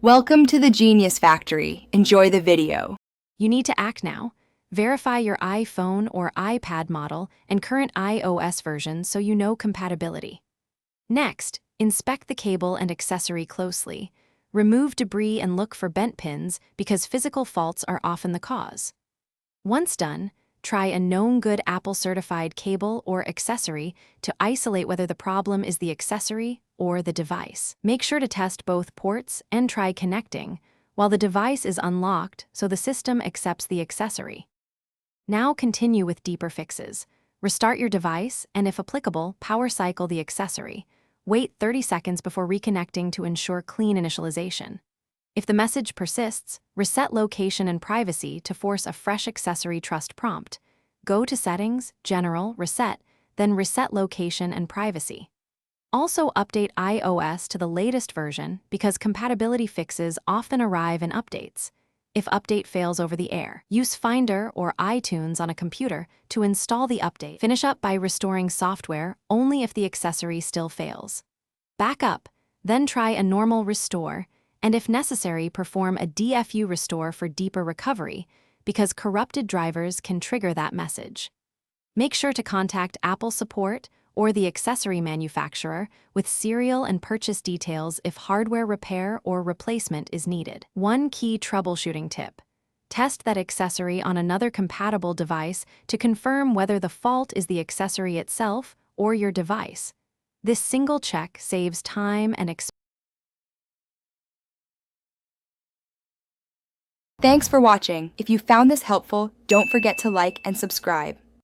Welcome to the Genius Factory. Enjoy the video. You need to act now. Verify your iPhone or iPad model and current iOS version so you know compatibility. Next, inspect the cable and accessory closely. Remove debris and look for bent pins because physical faults are often the cause. Once done, try a known good Apple-certified cable or accessory to isolate whether the problem is the accessory or the device. Make sure to test both ports and try connecting while the device is unlocked so the system accepts the accessory. Now continue with deeper fixes. Restart your device and, if applicable, power cycle the accessory. Wait 30 seconds before reconnecting to ensure clean initialization. If the message persists, reset location and privacy to force a fresh accessory trust prompt. Go to Settings, General, Reset, then Reset Location and Privacy. Also update iOS to the latest version because compatibility fixes often arrive in updates. If update fails over the air, use Finder or iTunes on a computer to install the update. Finish up by restoring software only if the accessory still fails. Back up, then try a normal restore, and if necessary, perform a DFU restore for deeper recovery because corrupted drivers can trigger that message. Make sure to contact Apple support or the accessory manufacturer with serial and purchase details if hardware repair or replacement is needed. One key troubleshooting tip: test that accessory on another compatible device to confirm whether the fault is the accessory itself or your device. This single check saves time and expense. Thanks for watching. If you found this helpful, don't forget to like and subscribe.